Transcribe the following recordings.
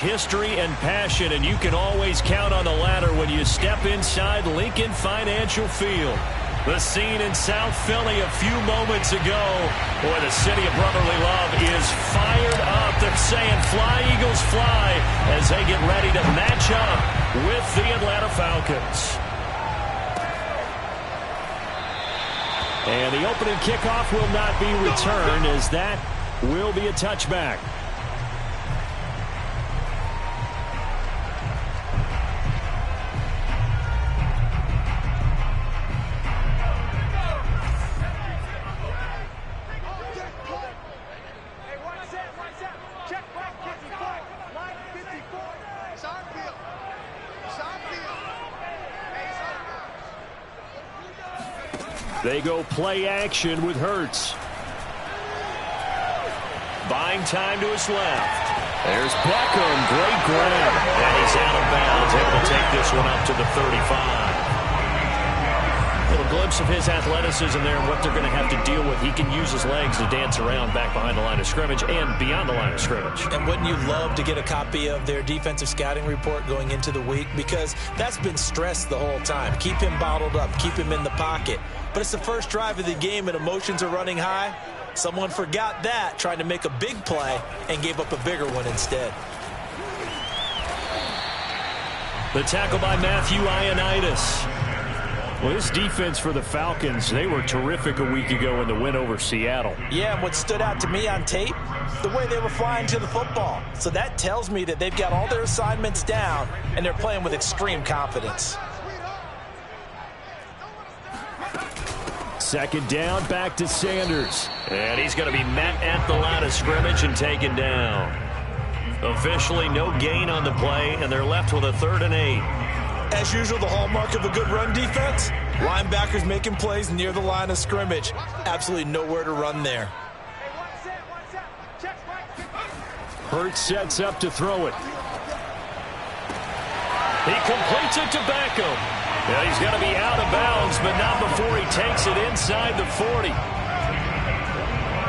History and passion, and you can always count on the latter when you step inside Lincoln Financial Field. The scene in South Philly a few moments ago. Boy, the city of brotherly love is fired up. They're saying fly, Eagles, fly, as they get ready to match up with the Atlanta Falcons. And the opening kickoff will not be returned, as that will be a touchback. They go play action with Hurts. Buying time to his left. There's Beckham. Great grab. And he's out of bounds. Able to take this one up to the 35. A little glimpse of his athleticism there and what they're going to have to deal with. He can use his legs to dance around back behind the line of scrimmage and beyond the line of scrimmage. And wouldn't you love to get a copy of their defensive scouting report going into the week? Because that's been stressed the whole time. Keep him bottled up. Keep him in the pocket. But it's the first drive of the game and emotions are running high. Someone forgot that, trying to make a big play, and gave up a bigger one instead. The tackle by Matthew Ioannidis. Well, this defense for the Falcons, they were terrific a week ago in the win over Seattle. Yeah, and what stood out to me on tape, the way they were flying to the football. So that tells me that they've got all their assignments down, and they're playing with extreme confidence. Second down, back to Sanders. And he's going to be met at the line of scrimmage and taken down. Officially no gain on the play, and they're left with a 3rd and 8. As usual, the hallmark of a good run defense, linebackers making plays near the line of scrimmage. Absolutely nowhere to run there. Hurts sets up to throw it. He completes it to Beckham. Yeah, he's going to be out of bounds, but not before he takes it inside the 40.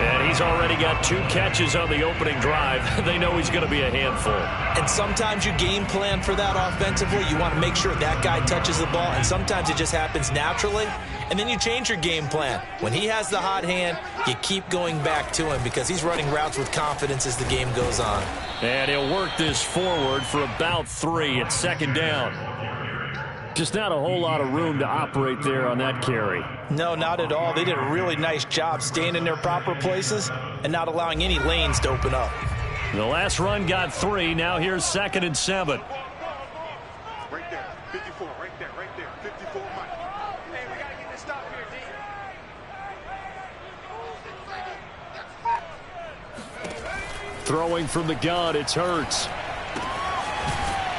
And he's already got 2 catches on the opening drive. They know he's going to be a handful. And sometimes you game plan for that offensively. You want to make sure that guy touches the ball, and sometimes it just happens naturally. And then you change your game plan. When he has the hot hand, you keep going back to him because he's running routes with confidence as the game goes on. And he'll work this forward for about 3 at second down. Just not a whole lot of room to operate there on that carry. No, not at all. They did a really nice job staying in their proper places and not allowing any lanes to open up. The last run got 3. Now here's 2nd and 7. Right there, 54, right there, 54, Mike. Hey, we got to get this stop here, D. Throwing from the gun, it's Hurts.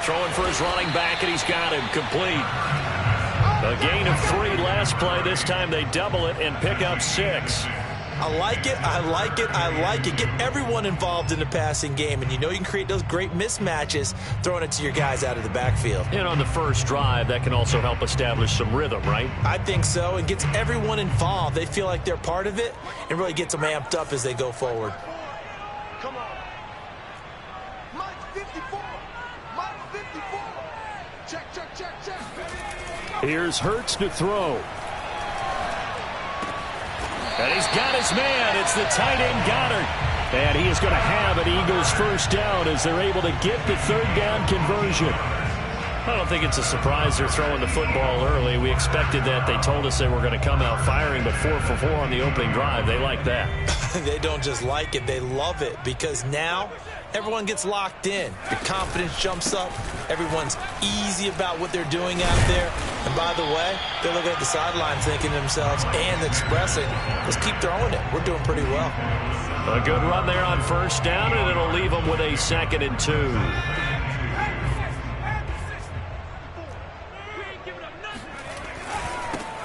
Throwing for his running back, and he's got him complete. A gain of 3 last play. This time they double it and pick up 6. I like it, I like it, I like it. Get everyone involved in the passing game, and you know you can create those great mismatches throwing it to your guys out of the backfield. And on the first drive, that can also help establish some rhythm, right? I think so. It gets everyone involved. They feel like they're part of it, and really gets them amped up as they go forward. Come on. Mike 54. Mike 54. Check. Here's Hurts to throw. And he's got his man. It's the tight end Goddard. And he is going to have an Eagles first down as they're able to get the 3rd down conversion. I don't think it's a surprise they're throwing the football early. We expected that. They told us they were going to come out firing, but 4 for 4 on the opening drive. They like that. They don't just like it. They love it because now everyone gets locked in. The confidence jumps up. Everyone's easy about what they're doing out there. And by the way, they're looking at the sideline thinking to themselves and expressing, let's keep throwing it. We're doing pretty well. A good run there on first down, and it'll leave them with a 2nd and 2.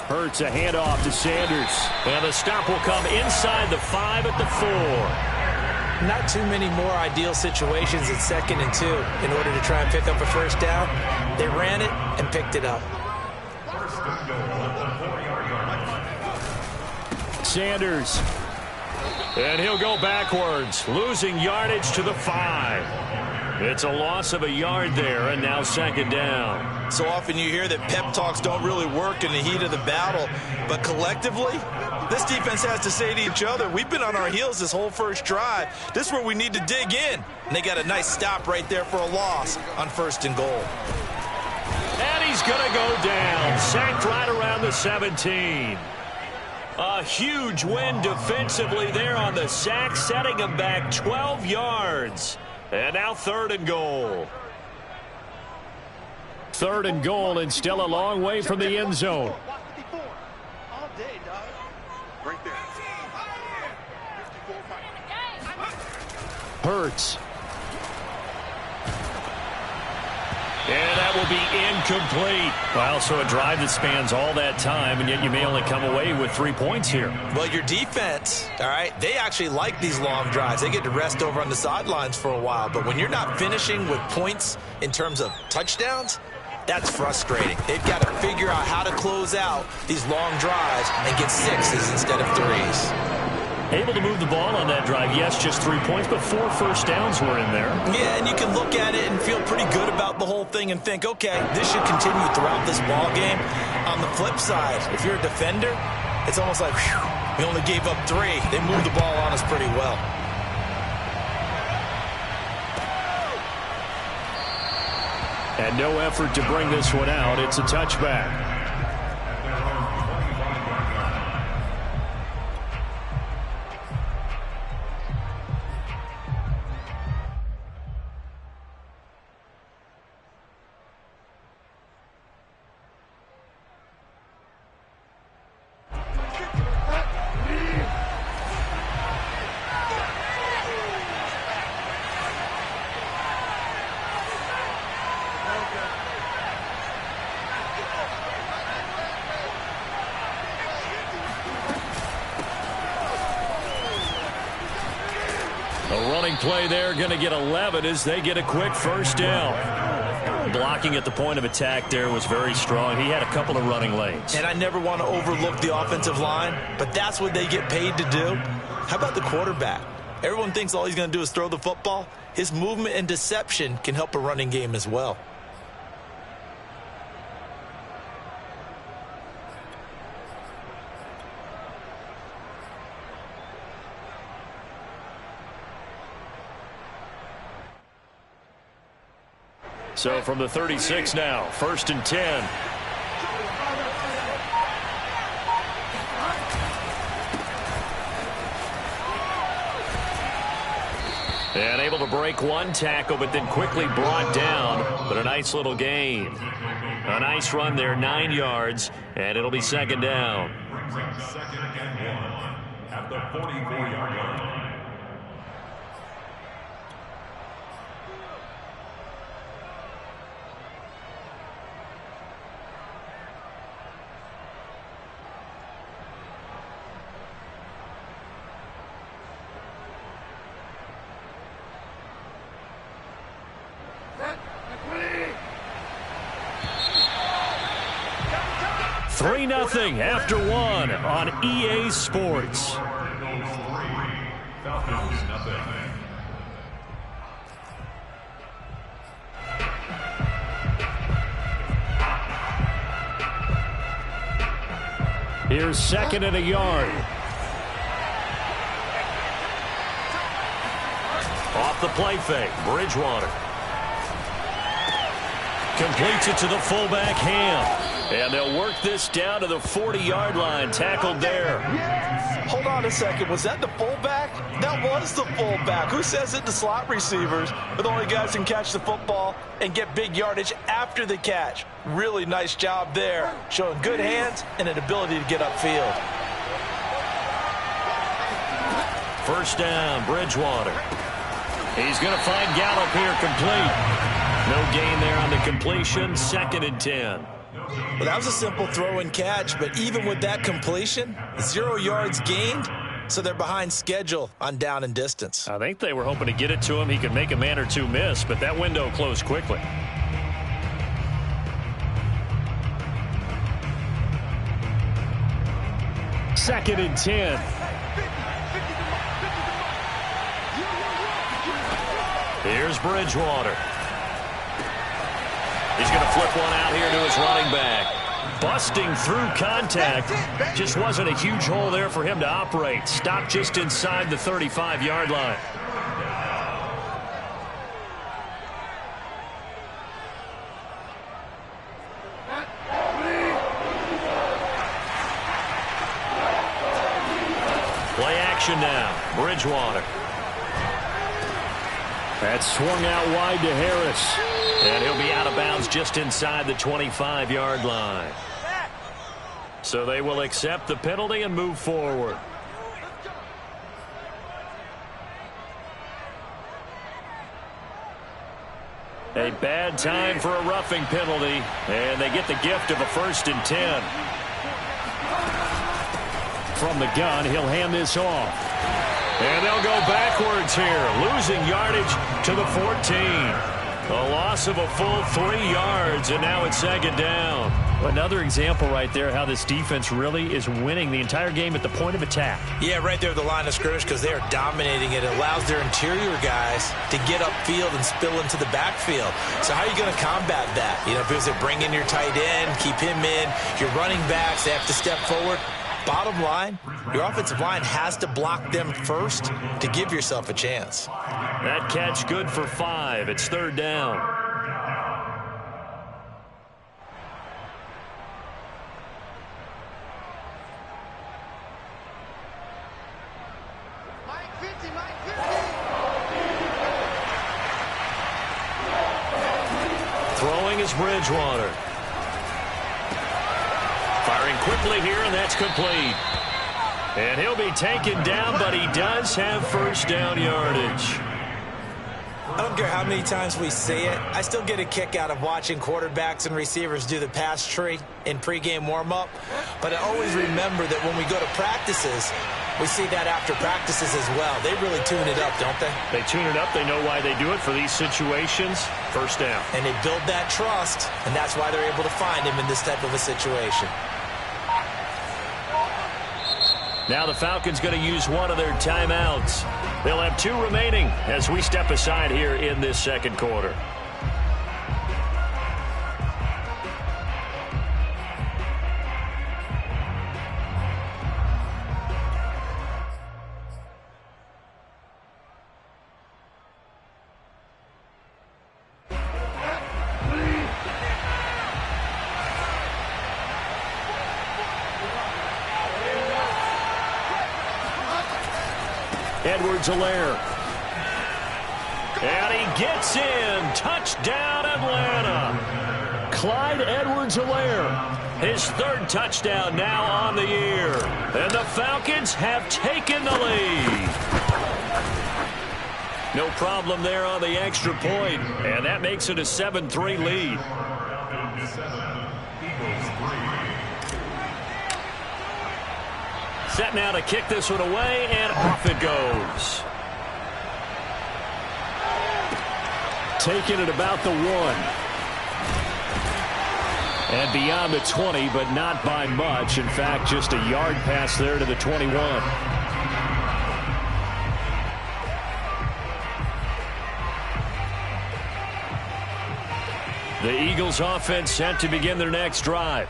Hurts a handoff to Sanders. And the stop will come inside the 5 at the 4. Not too many more ideal situations at 2nd and 2 in order to try and pick up a first down. They ran it and picked it up. Sanders. And he'll go backwards, losing yardage to the 5. It's a loss of a yard there, and now second down. So often you hear that pep talks don't really work in the heat of the battle, but collectively, this defense has to say to each other, we've been on our heels this whole first drive. This is where we need to dig in. And they got a nice stop right there for a loss on 1st and goal. And he's going to go down, sacked right around the 17. A huge win defensively there on the sack, setting him back 12 yards. And now 3rd and goal. 3rd and goal, and still a long way from the end zone. Right there. Hurts. And that will be incomplete. Well, so a drive that spans all that time, and yet you may only come away with 3 points here. Well, your defense, all right, they actually like these long drives. They get to rest over on the sidelines for a while. But when you're not finishing with points in terms of touchdowns, that's frustrating. They've got to figure out how to close out these long drives and get 6s instead of 3s. Able to move the ball on that drive. Yes, just 3 points, but 4 first downs were in there. Yeah, and you can look at it and feel pretty good about the whole thing and think, okay, this should continue throughout this ball game. On the flip side, if you're a defender, it's almost like, whew, we only gave up 3. They moved the ball on us pretty well. And no effort to bring this one out. It's a touchback. Play there, going to get 11 as they get a quick first down. Blocking at the point of attack there was very strong. He had a couple of running lanes. And I never want to overlook the offensive line, but that's what they get paid to do. How about the quarterback? Everyone thinks all he's going to do is throw the football. His movement and deception can help a running game as well. So from the 36 now, 1st and 10. And able to break one tackle, but then quickly brought down. But a nice little gain. A nice run there, 9 yards, and it'll be second down. Second and 1 at the 44-yard line. Nothing after 1 on EA Sports. Here's 2nd and a yard. Off the play fake, Bridgewater. Completes it to the fullback, Ham. And they'll work this down to the 40-yard line, tackled there. Hold on a second. Was that the fullback? That was the fullback. Who says it? The slot receivers are the only guys who can catch the football and get big yardage after the catch. Really nice job there, showing good hands and an ability to get upfield. First down, Bridgewater. He's going to find Gallup here, complete. No gain there on the completion, 2nd and 10. Well, that was a simple throw and catch, but even with that completion, 0 yards gained, so they're behind schedule on down and distance. I think they were hoping to get it to him. He could make a man or two miss, but that window closed quickly. Second and 10. Here's Bridgewater. He's going to flip one out here to his running back. Busting through contact. Just wasn't a huge hole there for him to operate. Stopped just inside the 35-yard line. Play action now. Bridgewater. That's swung out wide to Harris. And he'll be out of bounds just inside the 25-yard line. So they will accept the penalty and move forward. A bad time for a roughing penalty. And they get the gift of a 1st and 10. From the gun, he'll hand this off. And they'll go backwards here, losing yardage to the 14. A loss of a full 3 yards, and now it's 2nd down. Another example right there how this defense really is winning the entire game at the point of attack. Yeah, right there at the line of scrimmage because they are dominating it. It allows their interior guys to get upfield and spill into the backfield. So how are you going to combat that? You know, if they bring in your tight end, keep him in, your running backs, they have to step forward. Bottom line, your offensive line has to block them first to give yourself a chance. That catch good for 5. It's 3rd down. Throwing is Bridgewater. Firing quickly here, and that's complete. And he'll be taken down, but he does have 1st down yardage. I don't care how many times we see it. I still get a kick out of watching quarterbacks and receivers do the pass tree in pregame warm-up. But I always remember that when we go to practices, we see that after practices as well. They really tune it up, don't they? They tune it up. They know why they do it for these situations. 1st down. And they build that trust, and that's why they're able to find him in this type of a situation. Now the Falcons going to use one of their timeouts. They'll have 2 remaining as we step aside here in this 2nd quarter. Edwards-Helaire. And he gets in. Touchdown, Atlanta. Clyde Edwards-Helaire. His 3rd touchdown now on the year. And the Falcons have taken the lead. No problem there on the extra point. And that makes it a 7-3 lead. Set now to kick this one away, and off it goes. Taking it about the 1. And beyond the 20, but not by much. In fact, just a yard pass there to the 21. The Eagles offense set to begin their next drive.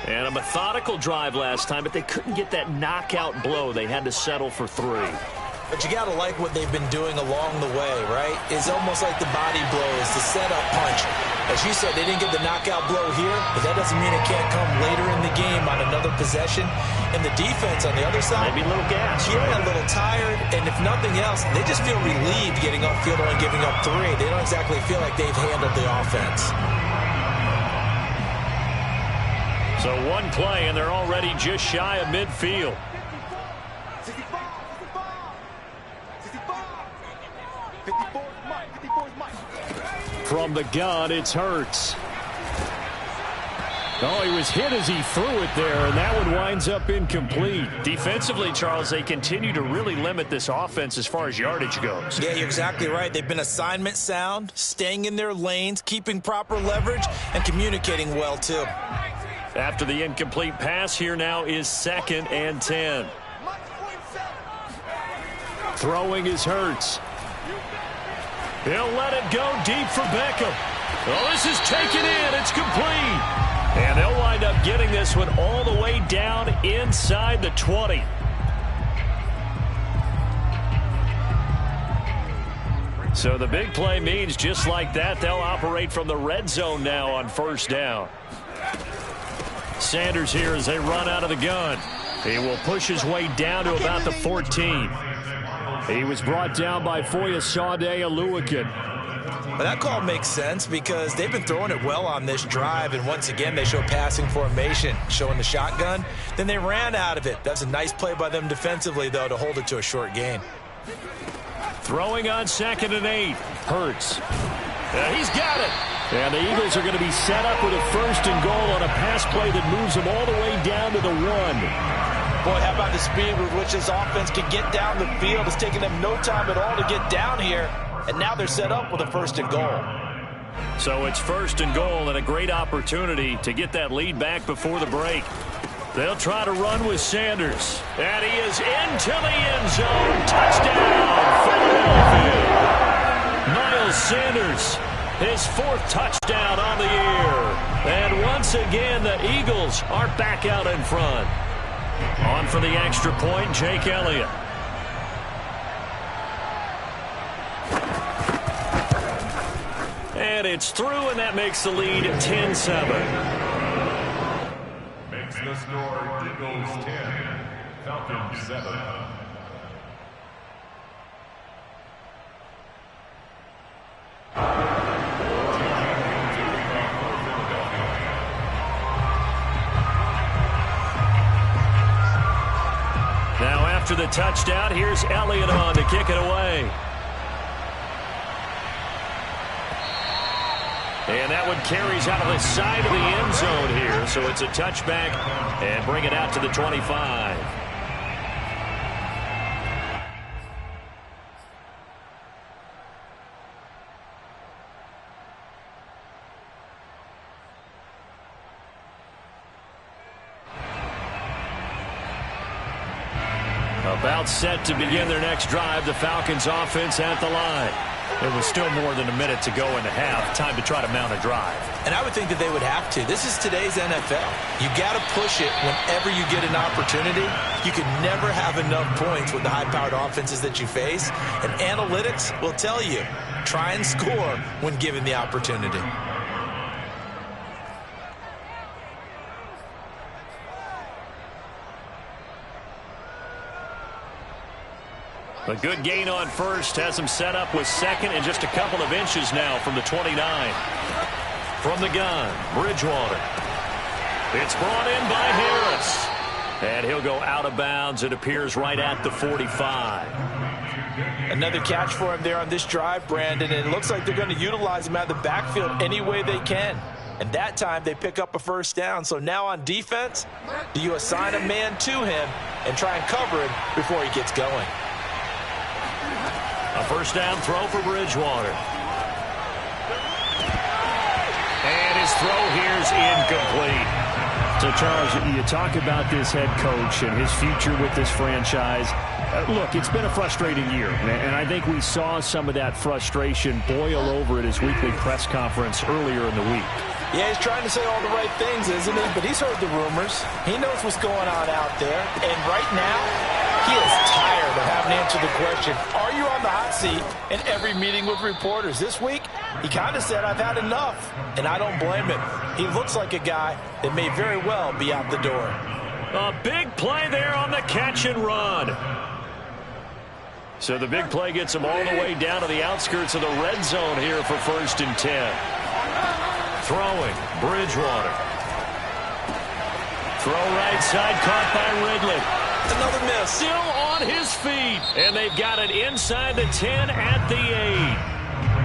And a methodical drive last time, but they couldn't get that knockout blow. They had to settle for 3. But you got to like what they've been doing along the way, right? It's almost like the body blows, the setup punch. As you said, they didn't get the knockout blow here, but that doesn't mean it can't come later in the game on another possession. And the defense on the other side, maybe a little gas. Yeah, right? A little tired. And if nothing else, they just feel relieved getting off field and giving up 3. They don't exactly feel like they've handled the offense. So 1 play, and they're already just shy of midfield. From the gun, it's Hurts. Oh, he was hit as he threw it there, and that one winds up incomplete. Defensively, Charles, they continue to really limit this offense as far as yardage goes. Yeah, you're exactly right. They've been assignment sound, staying in their lanes, keeping proper leverage, and communicating well, too. After the incomplete pass, here now is 2nd and 10. Throwing is Hurts. He'll let it go deep for Beckham. Oh, this is taken in. It's complete. And they'll wind up getting this one all the way down inside the 20. So the big play means just like that, they'll operate from the red zone now on first down. Sanders here as they run out of the gun. He will push his way down to about the 14. He was brought down by Foyesade Oluwakin. Well, that call makes sense because they've been throwing it well on this drive, and once again they show passing formation, showing the shotgun. Then they ran out of it. That's a nice play by them defensively, though, to hold it to a short gain. Throwing on 2nd and 8. Hurts. He's got it. And the Eagles are going to be set up with a 1st and goal on a pass play that moves them all the way down to the 1. Boy, how about the speed with which this offense can get down the field? It's taken them no time at all to get down here. And now they're set up with a 1st and goal. So it's 1st and goal and a great opportunity to get that lead back before the break. They'll try to run with Sanders. And he is into the end zone. Touchdown, Philadelphia. Miles Sanders, his 4th touchdown on the year. And once again, the Eagles are back out in front. On for the extra point, Jake Elliott. And it's through, and that makes the lead 10-7. Makes the score Eagles 10, Falcons 7. Now after the touchdown, here's Elliott on to kick it away. And that one carries out of the side of the end zone here. So it's a touchback and bring it out to the 25. About set to begin their next drive, the Falcons offense at the line. There was still more than a minute to go in the half. Time to try to mount a drive. And I would think that they would have to. This is today's NFL. You got to push it whenever you get an opportunity. You can never have enough points with the high-powered offenses that you face. And analytics will tell you, try and score when given the opportunity. A good gain on first has him set up with 2nd and just a couple of inches now from the 29. From the gun, Bridgewater. It's brought in by Harris. And he'll go out of bounds. It appears right at the 45. Another catch for him there on this drive, Brandon. And it looks like they're going to utilize him out of the backfield any way they can. And that time they pick up a 1st down. So now on defense, do you assign a man to him and try and cover him before he gets going? A 1st down throw for Bridgewater. And his throw here's incomplete. So, Charles, you talk about this head coach and his future with this franchise. Look, it's been a frustrating year, and I think we saw some of that frustration boil over at his weekly press conference earlier in the week. Yeah, he's trying to say all the right things, isn't he? But he's heard the rumors. He knows what's going on out there. And right now, he is tired of having to answer the question, are you on the hot seat in every meeting with reporters? This week, he kind of said, I've had enough. And I don't blame him. He looks like a guy that may very well be out the door. A big play there on the catch and run. So the big play gets him all the way down to the outskirts of the red zone here for 1st and 10. Throwing, Bridgewater. Throw right side, caught by Ridley. Another miss. Still on his feet. And they've got it inside the 10 at the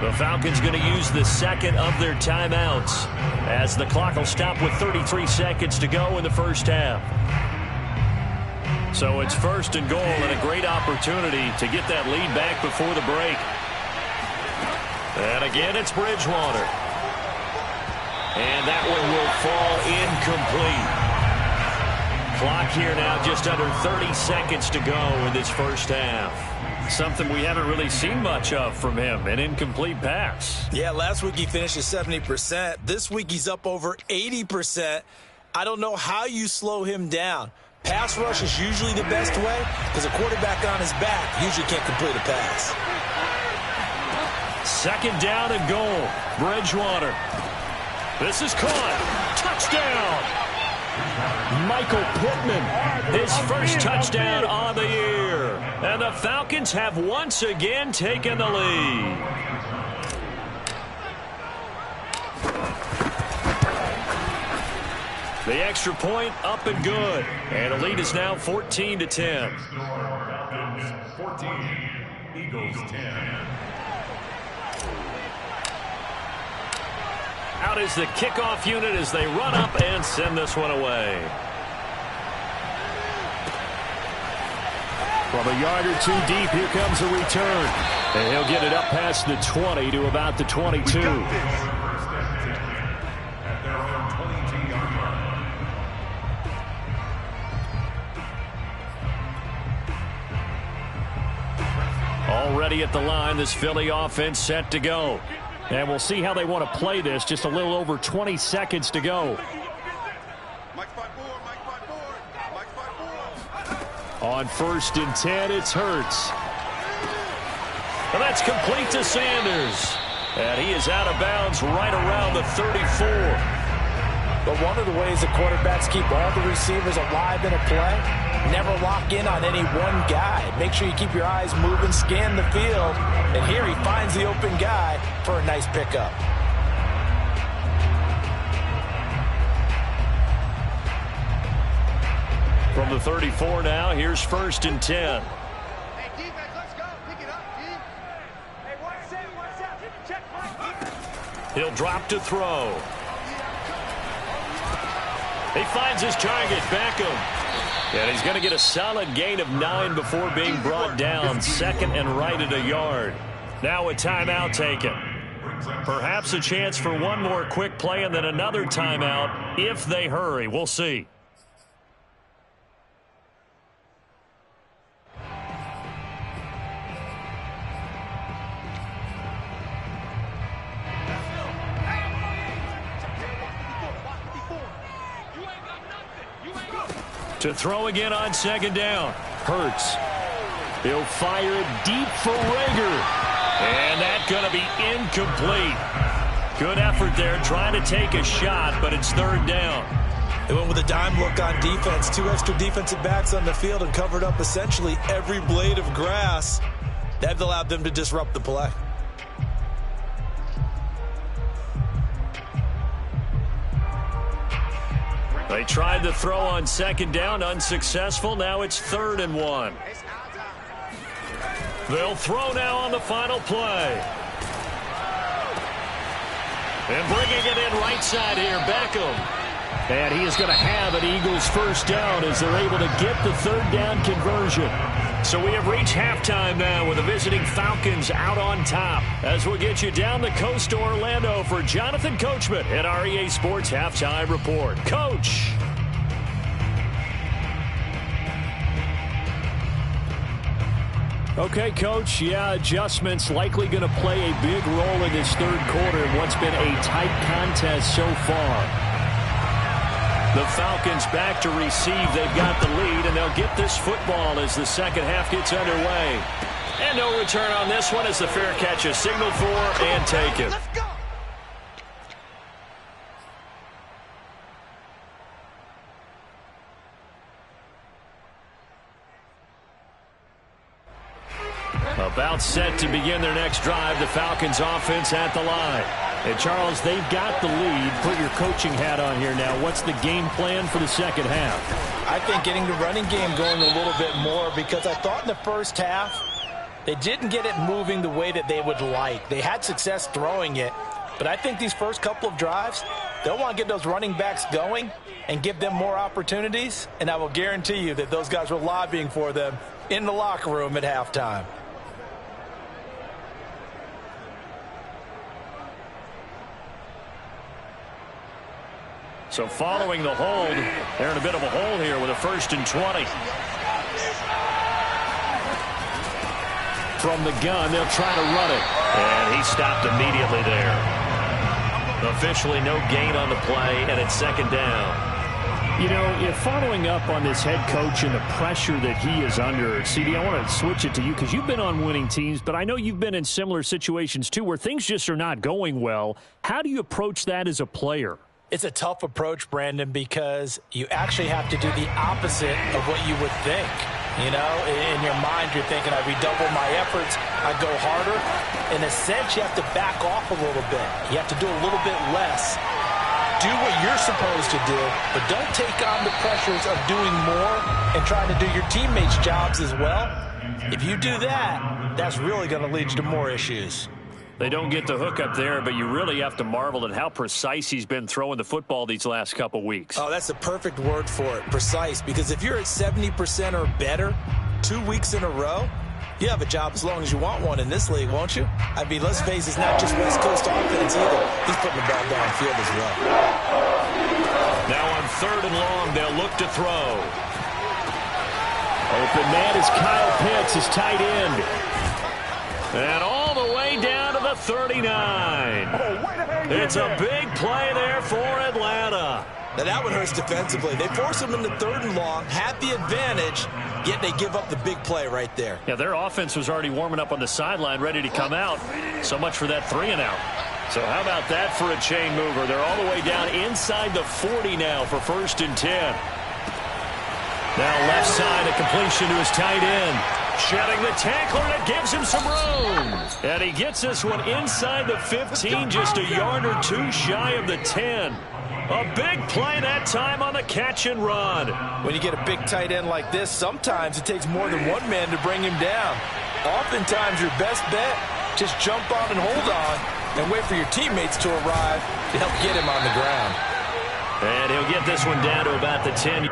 8. The Falcons going to use the 2nd of their timeouts as the clock will stop with 33 seconds to go in the 1st half. So it's 1st and goal and a great opportunity to get that lead back before the break. And again, it's Bridgewater. And that one will fall incomplete. Clock here now, just under 30 seconds to go in this first half. Something we haven't really seen much of from him, an incomplete pass. Yeah, last week he finished at 70%. This week he's up over 80%. I don't know how you slow him down. Pass rush is usually the best way because a quarterback on his back usually can't complete a pass. Second down and goal. Bridgewater. This is caught. Touchdown. Michael Pittman, his first touchdown on the year. And the Falcons have once again taken the lead. The extra point up and good. And the lead is now 14-10. Falcons 14, Eagles 10. Out is the kickoff unit as they run up and send this one away. From a yard or two deep, here comes a return. And he'll get it up past the 20 to about the 22. At their own 22-yard line. Already at the line, this Philly offense set to go. And we'll see how they want to play this. Just a little over 20 seconds to go. On 1st and 10, it's Hurts. And that's complete to Sanders. And he is out of bounds right around the 34. But one of the ways the quarterbacks keep all the receivers alive in a play, never lock in on any one guy. Make sure you keep your eyes moving, scan the field. And here he finds the open guy for a nice pickup. From the 34 now, here's 1st and 10. Hey, defense, let's go. Pick it up, D. Hey, what's that? Check, Mike. He'll drop to throw. He finds his target, Beckham. And he's going to get a solid gain of 9 before being brought down. Second and right at a yard. Now a timeout taken. Perhaps a chance for one more quick play and then another timeout if they hurry. We'll see. To throw again on 2nd down. Hurts. He'll fire it deep for Rager. And that's going to be incomplete. Good effort there trying to take a shot, but it's 3rd down. They went with a dime look on defense. 2 extra defensive backs on the field and covered up essentially every blade of grass. That allowed them to disrupt the play. They tried to throw on 2nd down, unsuccessful. Now it's 3rd and 1. They'll throw now on the final play. And bringing it in right side here, Beckham. And he is going to have an Eagles first down as they're able to get the 3rd down conversion. So we have reached halftime now with the visiting Falcons out on top. As we'll get you down the coast to Orlando for Jonathan Coachman at our EA Sports Halftime Report. Coach. Okay, Coach. Yeah, adjustments likely going to play a big role in this 3rd quarter in what's been a tight contest so far. The Falcons back to receive. They've got the lead, and they'll get this football as the second half gets underway. And no return on this one as the fair catch is signaled for and taken. Let's go. About set to begin their next drive. The Falcons offense at the line. And Charles, they've got the lead. Put your coaching hat on here now. What's the game plan for the second half? I think getting the running game going a little bit more because I thought in the first half they didn't get it moving the way that they would like. They had success throwing it, but I think these first couple of drives, they'll want to get those running backs going and give them more opportunities, and I will guarantee you that those guys were lobbying for them in the locker room at halftime. So following the hold, they're in a bit of a hole here with a 1st and 20. From the gun, they'll try to run it. And he stopped immediately there. Officially no gain on the play, and it's 2nd down. You know, following up on this head coach and the pressure that he is under, CD, I want to switch it to you because you've been on winning teams, but I know you've been in similar situations too where things just are not going well. How do you approach that as a player? It's a tough approach, Brandon, because you actually have to do the opposite of what you would think. You know, in your mind, you're thinking, I redouble my efforts, I go harder. In a sense, you have to back off a little bit. You have to do a little bit less. Do what you're supposed to do, but don't take on the pressures of doing more and trying to do your teammates' jobs as well. If you do that, that's really going to lead you to more issues. They don't get the hook up there, but you really have to marvel at how precise he's been throwing the football these last couple weeks. Oh, that's the perfect word for it, precise, because if you're at 70% or better 2 weeks in a row, you have a job as long as you want one in this league, won't you? I mean, let's face it, it's not just West Coast offense either. He's putting the ball downfield as well. Now on 3rd and long, they'll look to throw. Open man is Kyle Pitts, his tight end. And all the way down to the 39. It's a big play there for Atlanta. Now that one hurts defensively. They force him into 3rd and long, had the advantage, yet they give up the big play right there. Yeah, their offense was already warming up on the sideline, ready to come out. So much for that 3 and out. So how about that for a chain mover? They're all the way down inside the 40 now for 1st and 10. Now left side, a completion to his tight end. Shedding the tackler, and it gives him some room. And he gets this one inside the 15, just a yard or 2 shy of the 10. A big play that time on the catch and run. When you get a big tight end like this, sometimes it takes more than one man to bring him down. Oftentimes your best bet, just jump on and hold on and wait for your teammates to arrive to help get him on the ground. And he'll get this one down to about the 10.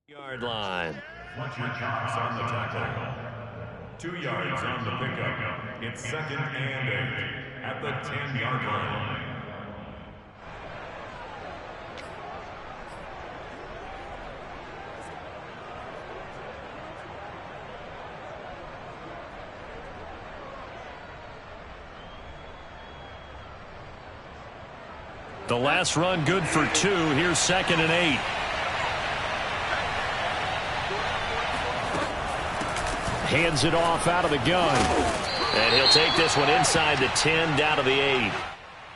Yard line. Watch your chops on the tackle. 2 yards on the pickup. It's 2nd and 8 at the 10-yard line. The last run good for 2. Here's 2nd and 8. Hands it off out of the gun. And he'll take this one inside the 10 down to the 8.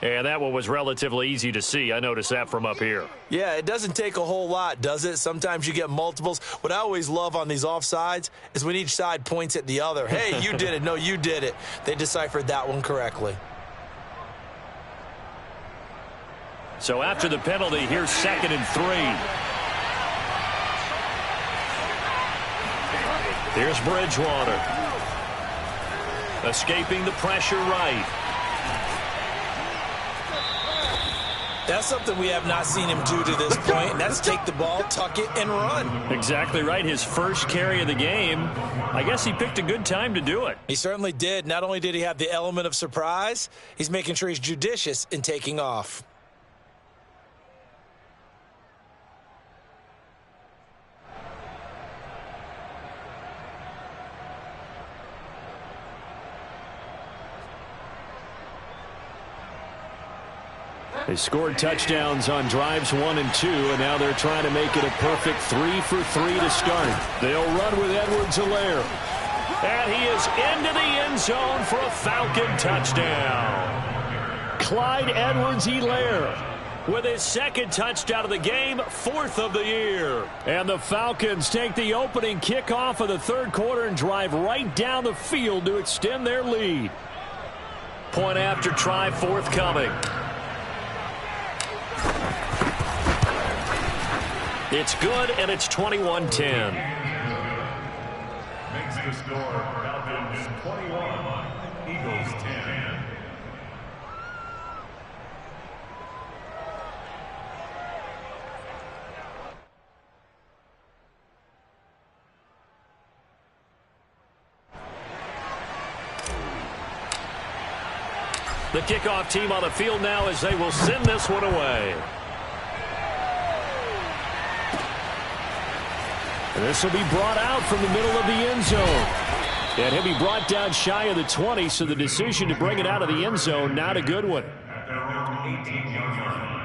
And that one was relatively easy to see. I noticed that from up here. Yeah, it doesn't take a whole lot, does it? Sometimes you get multiples. What I always love on these offsides is when each side points at the other. Hey, you did it. No, you did it. They deciphered that one correctly. So after the penalty, here's 2nd and 3. Here's Bridgewater. Escaping the pressure right. That's something we have not seen him do to this point, and that's take the ball, tuck it, and run. Exactly right. His first carry of the game. I guess he picked a good time to do it. He certainly did. Not only did he have the element of surprise, he's making sure he's judicious in taking off. They scored touchdowns on drives 1 and 2, and now they're trying to make it a perfect 3 for 3 to start. They'll run with Edwards-Helaire. And he is into the end zone for a Falcon touchdown. Clyde Edwards-Helaire with his second touchdown of the game, 4th of the year. And the Falcons take the opening kickoff of the third quarter and drive right down the field to extend their lead. Point after try forthcoming. It's good, and it's 21-10. Makes the score Falcons 21, Eagles 10. The kickoff team on the field now as they will send this one away. And this will be brought out from the middle of the end zone. And he'll be brought down shy of the 20, so the decision to bring it out of the end zone, not a good one. At their own 18-yard line.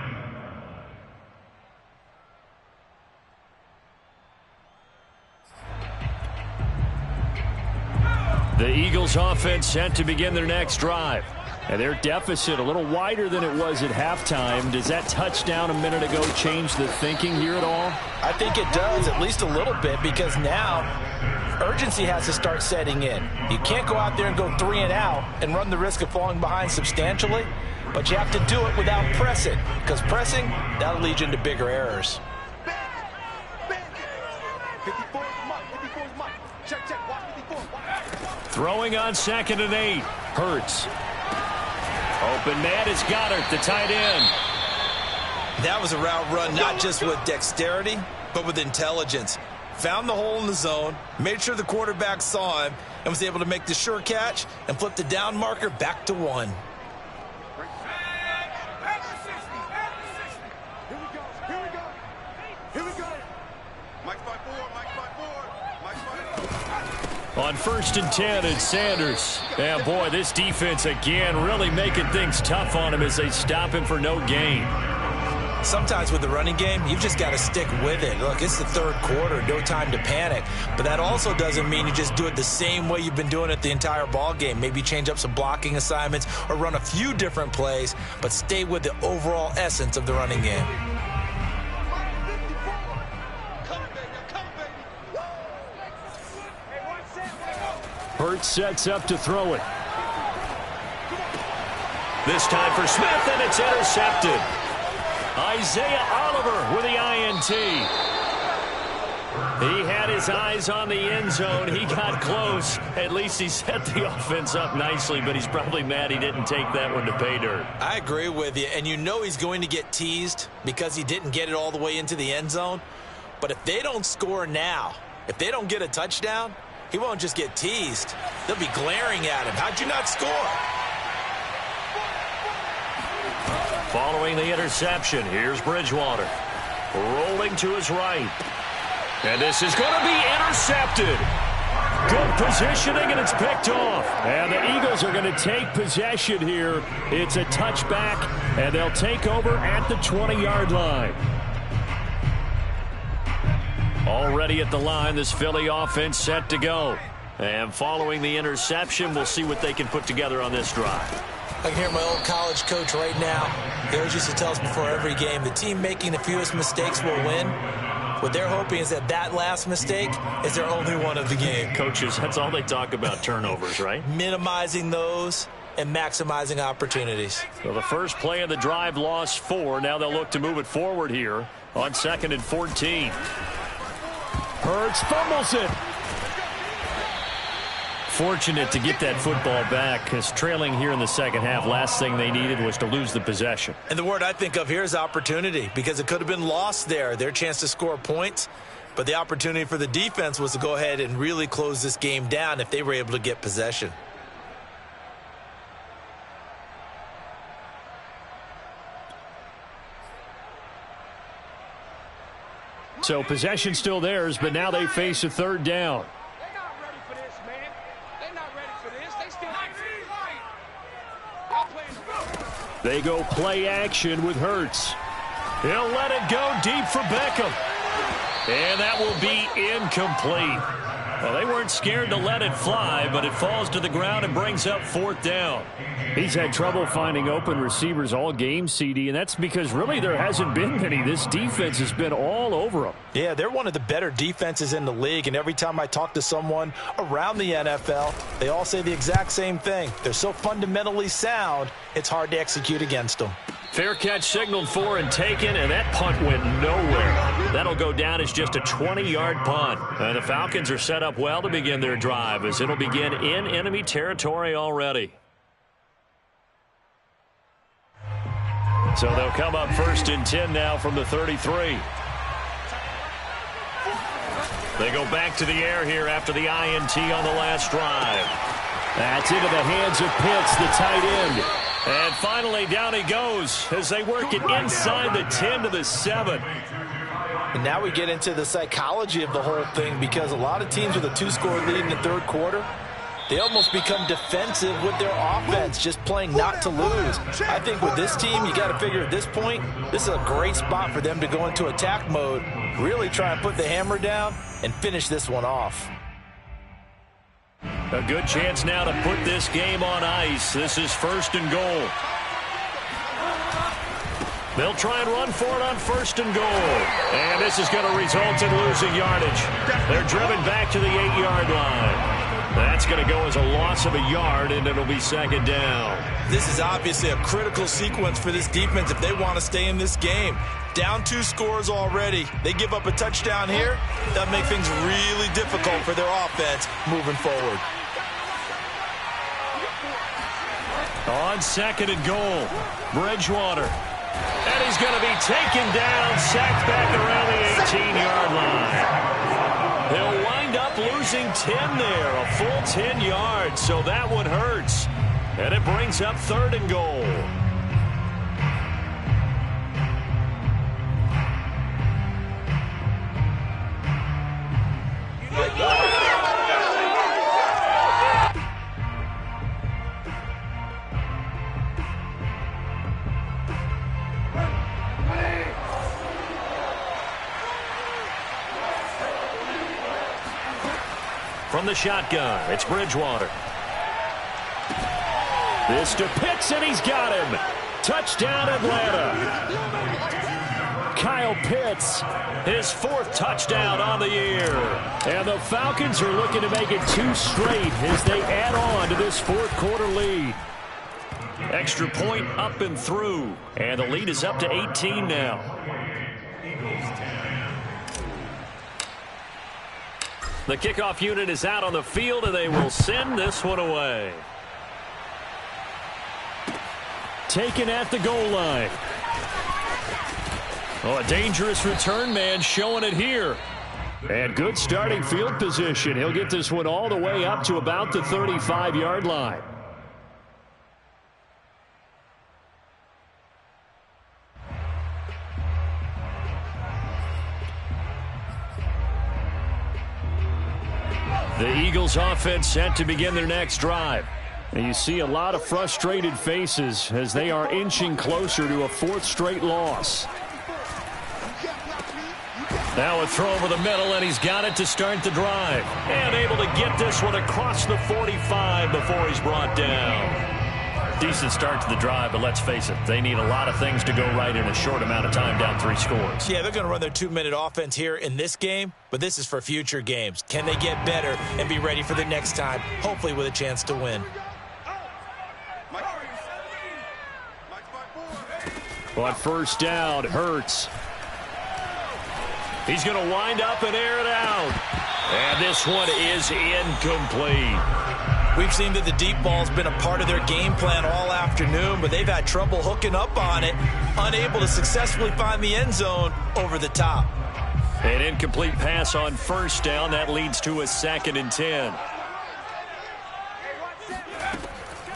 The Eagles offense set to begin their next drive. And their deficit a little wider than it was at halftime. Does that touchdown a minute ago change the thinking here at all? I think it does, at least a little bit, because now urgency has to start setting in. You can't go out there and go 3 and out and run the risk of falling behind substantially, but you have to do it without pressing, because pressing, that'll lead you into bigger errors. 54 is Mike. Check, watch 54. Throwing on 2nd and 8. Hurts. Open man is Goddard, the tight end. That was a route run not just with dexterity, but with intelligence. Found the hole in the zone, made sure the quarterback saw him, and was able to make the sure catch and flip the down marker back to 1. Here we go. Mike's by 4. On 1st and 10, it's Sanders. And boy, this defense again really making things tough on him as they stop him for no gain. Sometimes with the running game, you've just got to stick with it. Look, it's the third quarter, no time to panic. But that also doesn't mean you just do it the same way you've been doing it the entire ball game. Maybe change up some blocking assignments or run a few different plays, but stay with the overall essence of the running game. Hurts sets up to throw it. This time for Smith, and it's intercepted. Isaiah Oliver with the INT. He had his eyes on the end zone. He got close. At least he set the offense up nicely, but he's probably mad he didn't take that one to pay dirt. I agree with you, and you know he's going to get teased because he didn't get it all the way into the end zone. But if they don't score now, if they don't get a touchdown, he won't just get teased. They'll be glaring at him. How'd you not score? Following the interception, here's Bridgewater. Rolling to his right. And this is going to be intercepted. Good positioning, and it's picked off. And the Eagles are going to take possession here. It's a touchback, and they'll take over at the 20-yard line. Already at the line, this Philly offense set to go. And following the interception, we'll see what they can put together on this drive. I can hear my old college coach right now. He always used to tell us before every game, the team making the fewest mistakes will win. What they're hoping is that last mistake is their only one of the game. Coaches, that's all they talk about, turnovers, right? Minimizing those and maximizing opportunities. So the first play of the drive lost 4. Now they'll look to move it forward here on 2nd and 14. Hurts fumbles it. Fortunate to get that football back, because trailing here in the second half, last thing they needed was to lose the possession. And the word I think of here is opportunity, because it could have been lost there, their chance to score points. But the opportunity for the defense was to go ahead and really close this game down if they were able to get possession. So possession still theirs, but now they face a third down. They're not ready for this, man. They're not ready for this. They still They go play action with Hurts. He'll let it go deep for Beckham. And that will be incomplete. Well, they weren't scared to let it fly, but it falls to the ground and brings up 4th down. He's had trouble finding open receivers all game, CD, and that's because really there hasn't been many. This defense has been all over them. Yeah, they're one of the better defenses in the league, and every time I talk to someone around the NFL, they all say the exact same thing. They're so fundamentally sound, it's hard to execute against them. Fair catch signaled for and taken, and that punt went nowhere. That'll go down as just a 20-yard punt. And the Falcons are set up well to begin their drive, as it'll begin in enemy territory already. So they'll come up 1st and 10 now from the 33. They go back to the air here after the INT on the last drive. That's into the hands of Pitts, the tight end. And finally, down he goes as they work it inside the 10 to the 7. And now we get into the psychology of the whole thing, because a lot of teams with a 2-score lead in the 3rd quarter, they almost become defensive with their offense, just playing not to lose. I think with this team, you got to figure at this point, this is a great spot for them to go into attack mode, really try and put the hammer down and finish this one off. A good chance now to put this game on ice. This is 1st and goal. They'll try and run for it on 1st and goal. And this is going to result in losing yardage. They're driven back to the 8-yard line. That's going to go as a loss of a yard, and it'll be 2nd down. This is obviously a critical sequence for this defense if they want to stay in this game. Down 2 scores already. They give up a touchdown here. That'll make things really difficult for their offense moving forward. On 2nd and goal, Bridgewater. And he's going to be taken down, sacked back around the 18-yard line. They'll wind up losing 10 there, a full 10 yards, so that one hurts. And it brings up 3rd and goal. From the shotgun, it's Bridgewater. This to Pitts, and he's got him. Touchdown, Atlanta. Kyle Pitts, his 4th touchdown on the year. And the Falcons are looking to make it 2 straight as they add on to this 4th quarter lead. Extra point up and through. And the lead is up to 18 now. The kickoff unit is out on the field, and they will send this one away. Taken at the goal line. Oh, a dangerous return man showing it here. And good starting field position. He'll get this one all the way up to about the 35-yard line. The Eagles offense set to begin their next drive. And you see a lot of frustrated faces as they are inching closer to a 4th straight loss. Now a throw over the middle, and he's got it to start the drive. And able to get this one across the 45 before he's brought down. Decent start to the drive, but let's face it, they need a lot of things to go right in a short amount of time, down 3 scores. Yeah, they're going to run their 2-minute offense here in this game, but this is for future games. Can they get better and be ready for the next time, hopefully with a chance to win? On 1st down, Hurts. He's going to wind up and air it out. And this one is incomplete. We've seen that the deep ball's been a part of their game plan all afternoon, but they've had trouble hooking up on it, unable to successfully find the end zone over the top. An incomplete pass on 1st down. That leads to a 2nd and 10.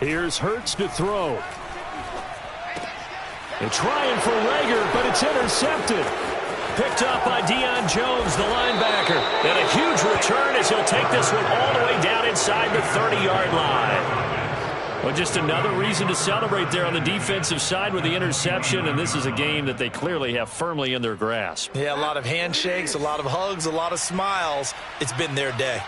Here's Hurts to throw. They're trying for Rager, but it's intercepted. Picked up by Deion Jones, the linebacker. And a huge return as he'll take this one all the way down inside the 30-yard line. Well, just another reason to celebrate there on the defensive side with the interception, and this is a game that they clearly have firmly in their grasp. Yeah, a lot of handshakes, a lot of hugs, a lot of smiles. It's been their day.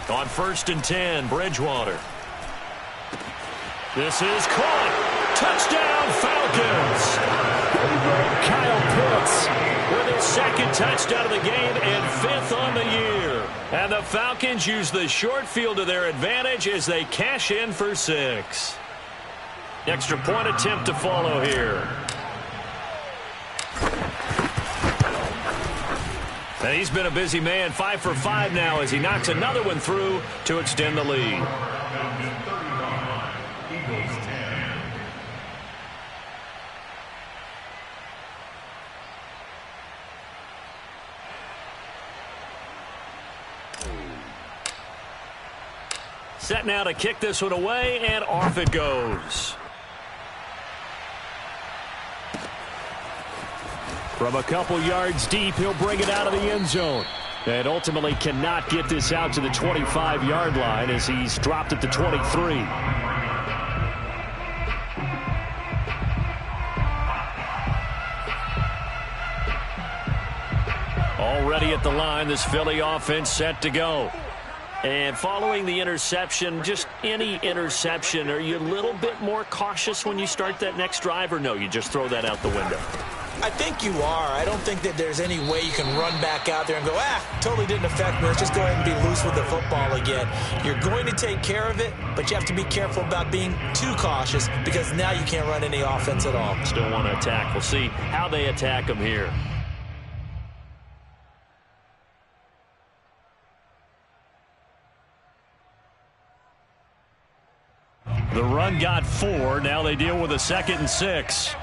On 1st and 10, Bridgewater. This is caught. Touchdown, Falcons. Kyle Pitts with his 2nd touchdown of the game and 5th on the year. And the Falcons use the short field to their advantage as they cash in for 6. Extra point attempt to follow here. And he's been a busy man, 5 for 5 now as he knocks another one through to extend the lead. Set now to kick this one away, and off it goes. From a couple yards deep, he'll bring it out of the end zone. And ultimately cannot get this out to the 25-yard line as he's dropped at the 23. Already at the line, this Philly offense set to go. And following the interception, just any interception, are you a little bit more cautious when you start that next drive, or no, you just throw that out the window? I think you are. I don't think that there's any way you can run back out there and go, totally didn't affect me. Let's just go ahead and be loose with the football again. You're going to take care of it, but you have to be careful about being too cautious because now you can't run any offense at all. Still want to attack. We'll see how they attack them here. The run got 4. Now they deal with a 2nd and 6.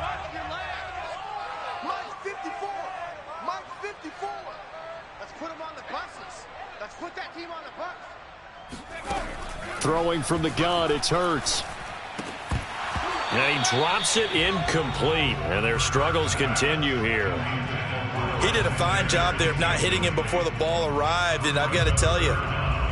Throwing from the gun, it's Hurts. And he drops it incomplete. And their struggles continue here. He did a fine job there of not hitting him before the ball arrived. And I've got to tell you,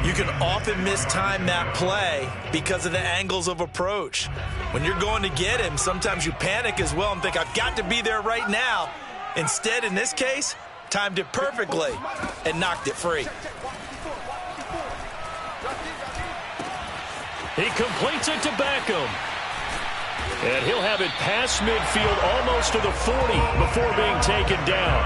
you can often mistime that play because of the angles of approach. When you're going to get him, sometimes you panic as well and think, I've got to be there right now. Instead, in this case, timed it perfectly and knocked it free. He completes it to Beckham. And he'll have it past midfield almost to the 40 before being taken down.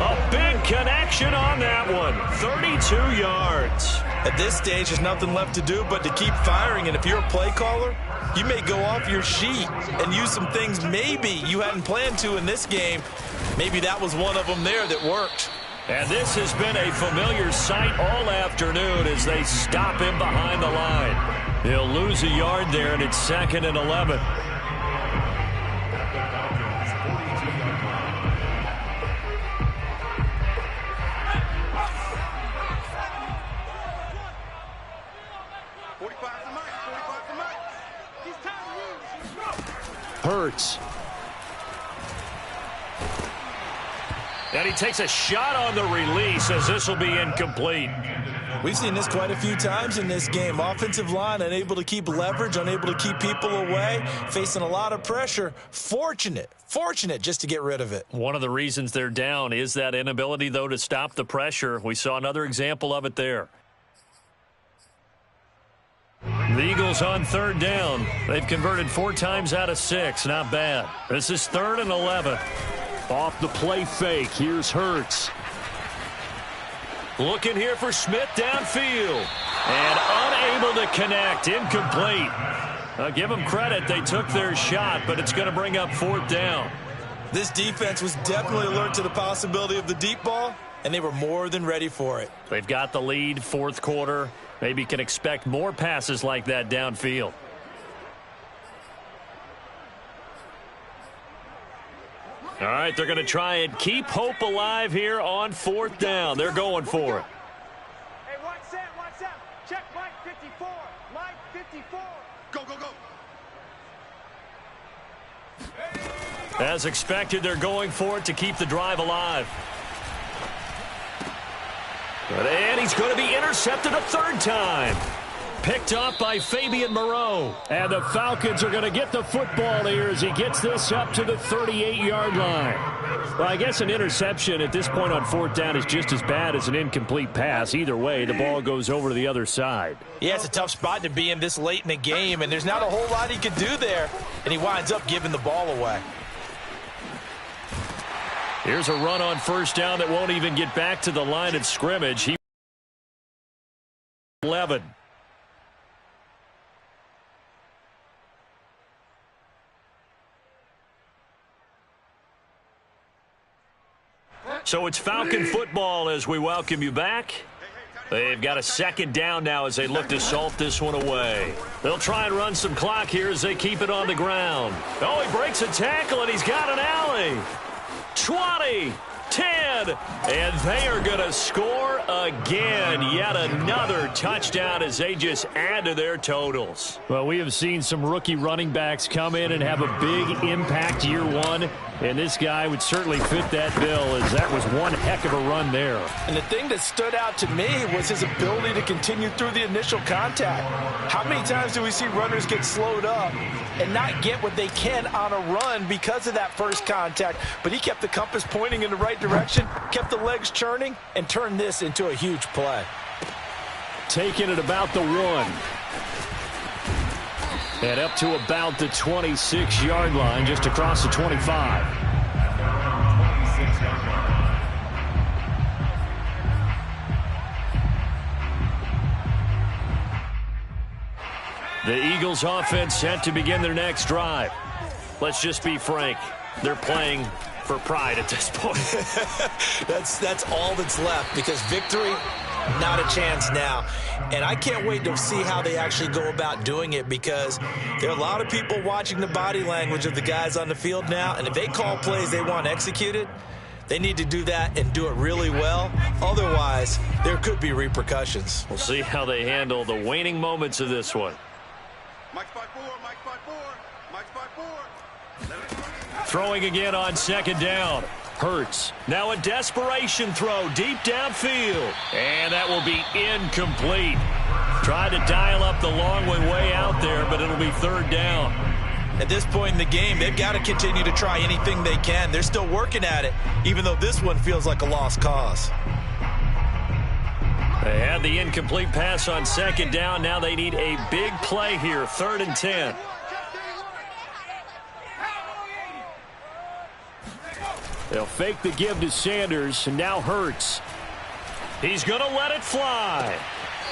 A big connection on that one. 32 yards. At this stage, there's nothing left to do but to keep firing. And if you're a play caller, you may go off your sheet and use some things maybe you hadn't planned to in this game. Maybe that was one of them there that worked. And this has been a familiar sight all afternoon as they stop him behind the line. He'll lose a yard there, and it's 2nd and 11. Hurts. And he takes a shot on the release as this will be incomplete. We've seen this quite a few times in this game. Offensive line unable to keep leverage, unable to keep people away, facing a lot of pressure. Fortunate just to get rid of it. One of the reasons they're down is that inability, though, to stop the pressure. We saw another example of it there. The Eagles on 3rd down. They've converted 4 times out of 6. Not bad. This is 3rd and 11. Off the play fake. Here's Hurts. Looking here for Smith downfield. And unable to connect. Incomplete. Give them credit. They took their shot, but it's going to bring up 4th down. This defense was definitely alert to the possibility of the deep ball, and they were more than ready for it. They've got the lead, 4th quarter. Maybe can expect more passes like that downfield. All right, they're going to try and keep hope alive here on 4th down. They're going for it. Hey, what's that? Check Mike 54. Mike 54. Go, go, go. As expected, they're going for it to keep the drive alive. And he's going to be intercepted a 3rd time. Picked off by Fabian Moreau. And the Falcons are going to get the football here as he gets this up to the 38-yard line. Well, I guess an interception at this point on fourth down is just as bad as an incomplete pass. Either way, the ball goes over to the other side. Yeah, it's a tough spot to be in this late in the game, and there's not a whole lot he could do there, and he winds up giving the ball away. Here's a run on first down that won't even get back to the line of scrimmage. He 11. So it's Falcon football as we welcome you back. They've got a second down now as they look to salt this one away. They'll try and run some clock here as they keep it on the ground. Oh, he breaks a tackle, and he's got an alley. 20, 10, and they are going to score again. Yet another touchdown as they just add to their totals. Well, we have seen some rookie running backs come in and have a big impact year one, and this guy would certainly fit that bill as that was one heck of a run there. And the thing that stood out to me was his ability to continue through the initial contact. How many times do we see runners get slowed up and not get what they can on a run because of that first contact? But he kept the compass pointing in the right direction, kept the legs churning, and turned this into a huge play. Taking it about the 1. And up to about the 26-yard line, just across the 25. The Eagles offense set to begin their next drive. Let's just be frank. They're playing for pride at this point. That's all that's left, because victory, not a chance now. And I can't wait to see how they actually go about doing it, because there are a lot of people watching the body language of the guys on the field now, and if they call plays they want executed, they need to do that and do it really well. Otherwise, there could be repercussions. We'll see how they handle the waning moments of this one. Mike spot 4, Mike spot 4, Mike spot 4. Throwing again on second down. Hurts. Now a desperation throw deep downfield. And that will be incomplete. Tried to dial up the long way out there, but it'll be third down. At this point in the game, they've got to continue to try anything they can. They're still working at it, even though this one feels like a lost cause. They had the incomplete pass on second down. Now they need a big play here, 3rd and 10. They'll fake the give to Sanders, and now Hurts. He's going to let it fly.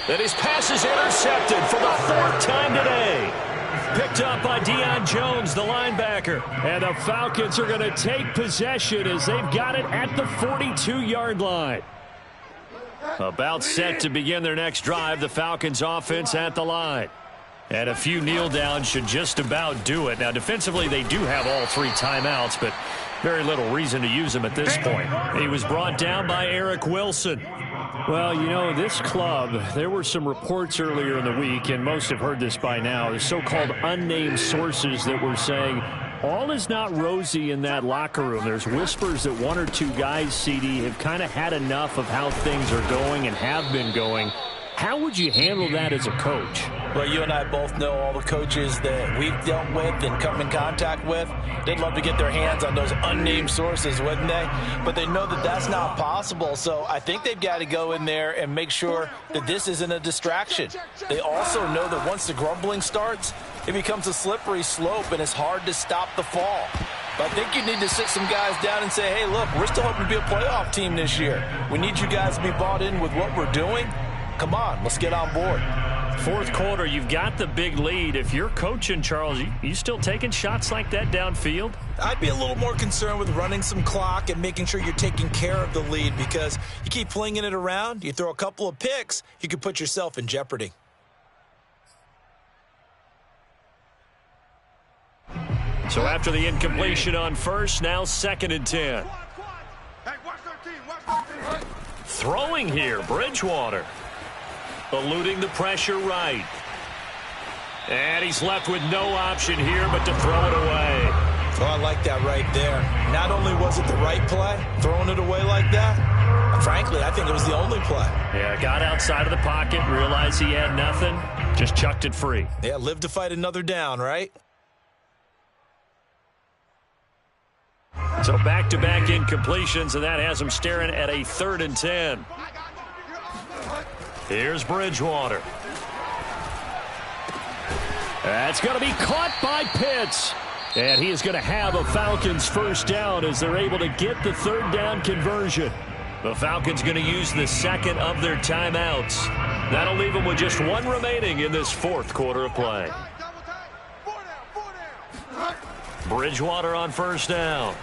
And his pass is intercepted for the 4th time today. Picked up by Deion Jones, the linebacker. And the Falcons are going to take possession as they've got it at the 42-yard line. About set to begin their next drive, the Falcons offense at the line. And a few kneel downs should just about do it. Now, defensively, they do have all 3 timeouts, but very little reason to use them at this point. He was brought down by Eric Wilson. Well, you know, this club, there were some reports earlier in the week, and most have heard this by now, the so-called unnamed sources that were saying all is not rosy in that locker room. There's whispers that 1 or 2 guys, CD, have kind of had enough of how things are going and have been going. How would you handle that as a coach? Well, you and I both know all the coaches that we've dealt with and come in contact with. They'd love to get their hands on those unnamed sources, wouldn't they? But they know that that's not possible, so I think they've got to go in there and make sure that this isn't a distraction. They also know that once the grumbling starts, it becomes a slippery slope, and it's hard to stop the fall. But I think you need to sit some guys down and say, hey, look, we're still hoping to be a playoff team this year. We need you guys to be bought in with what we're doing. Come on, let's get on board. 4th quarter, you've got the big lead. If you're coaching, Charles, you still taking shots like that downfield? I'd be a little more concerned with running some clock and making sure you're taking care of the lead, because you keep flinging it around, you throw a couple of picks, you could put yourself in jeopardy. So after the incompletion on first, now 2nd and 10. Hey, watch 13. Throwing here, Bridgewater. Eluding the pressure right. And he's left with no option here but to throw it away. Oh, I like that right there. Not only was it the right play, throwing it away like that, frankly, frankly, I think it was the only play. Yeah, got outside of the pocket, realized he had nothing, just chucked it free. Yeah, live to fight another down, right? So back-to-back incompletions, and that has him staring at a 3rd and 10. Here's Bridgewater. That's going to be caught by Pitts. And he is going to have a Falcons first down as they're able to get the 3rd down conversion. The Falcons going to use the 2nd of their timeouts. That'll leave them with just 1 remaining in this 4th quarter of play. Bridgewater on first down.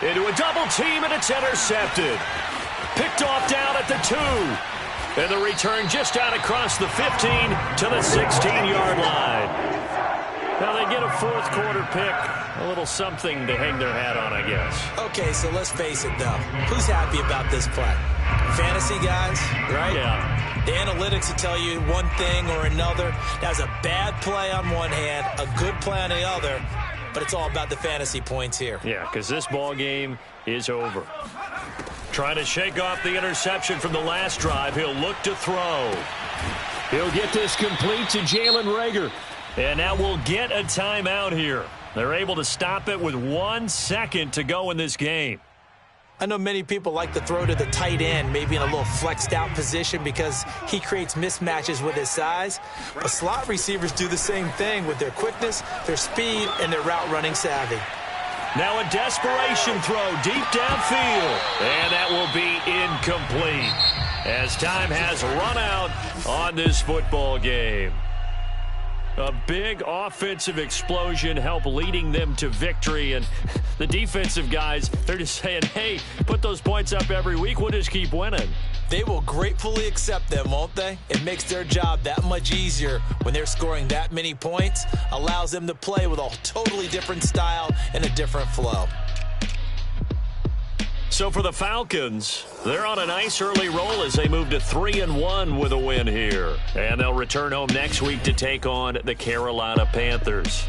Into a double team, and it's intercepted. Picked off down at the 2. And the return just out across the 15 to the 16-yard line. Now they get a 4th quarter pick. A little something to hang their hat on, I guess. Okay, so let's face it, though. Who's happy about this play? Fantasy guys, right? Yeah. The analytics will tell you one thing or another. That's a bad play on one hand, a good play on the other, but it's all about the fantasy points here. Yeah, because this ball game is over. Trying to shake off the interception from the last drive. He'll look to throw. He'll get this complete to Jalen Reagor. And now we'll get a timeout here. They're able to stop it with 1 second to go in this game. I know many people like to throw to the tight end, maybe in a little flexed out position because he creates mismatches with his size. But slot receivers do the same thing with their quickness, their speed, and their route running savvy. Now a desperation throw deep downfield. And that will be incomplete as time has run out on this football game. A big offensive explosion helped leading them to victory. And the defensive guys, they're just saying, hey, put those points up every week. We'll just keep winning. They will gratefully accept them, won't they? It makes their job that much easier when they're scoring that many points. Allows them to play with a totally different style and a different flow. So for the Falcons, they're on a nice early roll as they move to 3-1 with a win here. And they'll return home next week to take on the Carolina Panthers.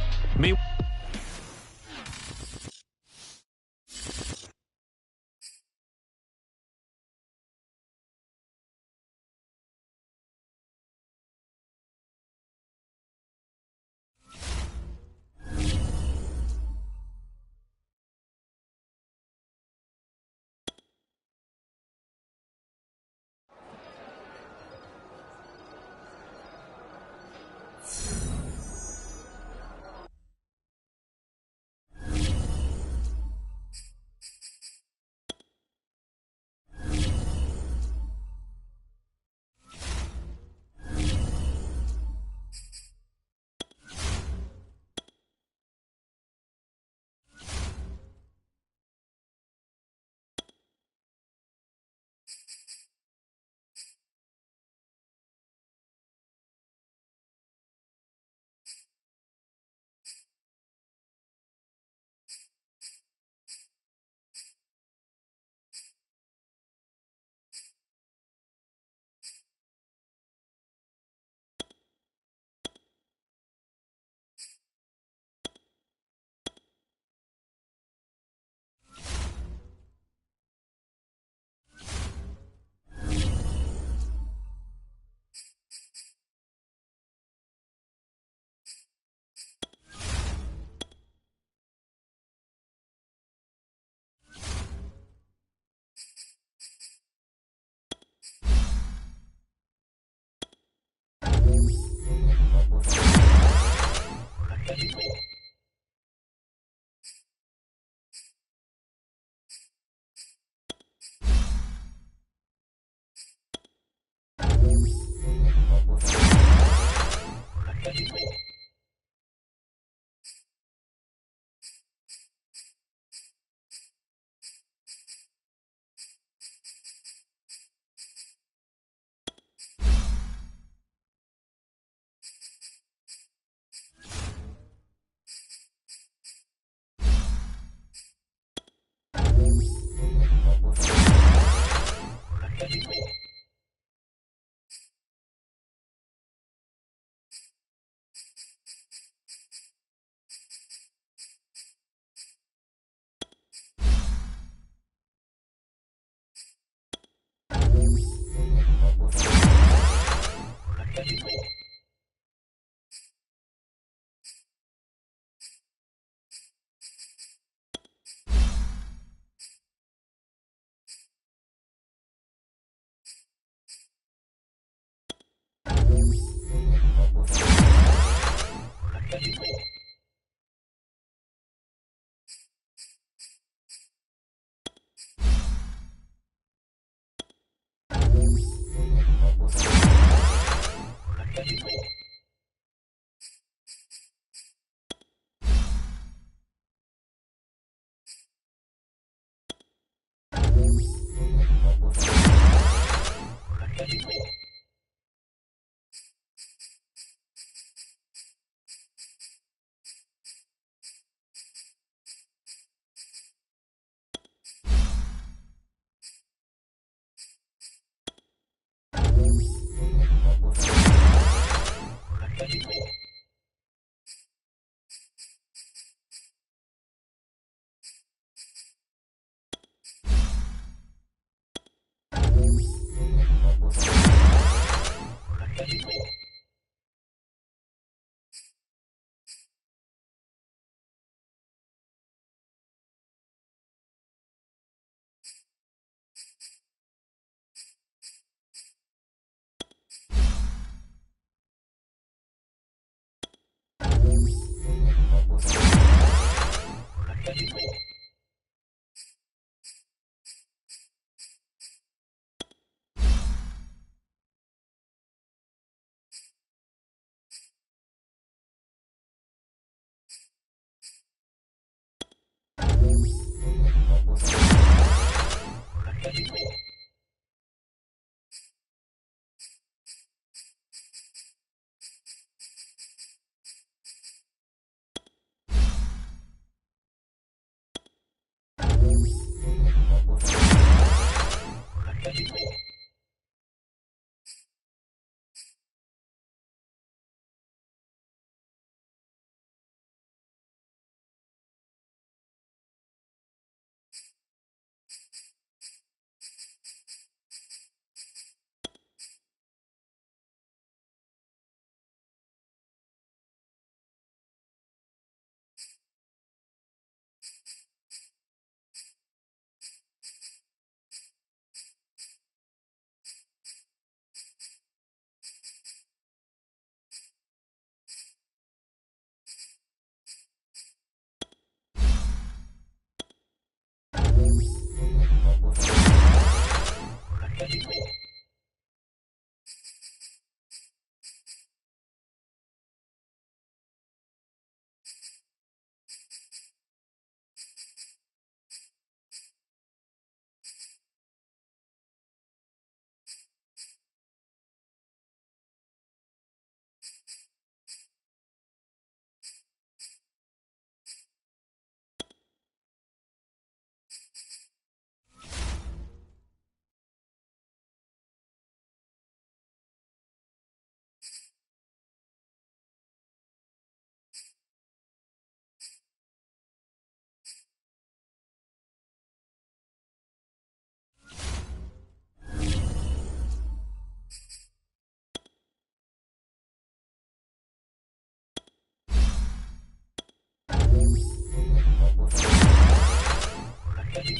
Thank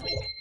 you.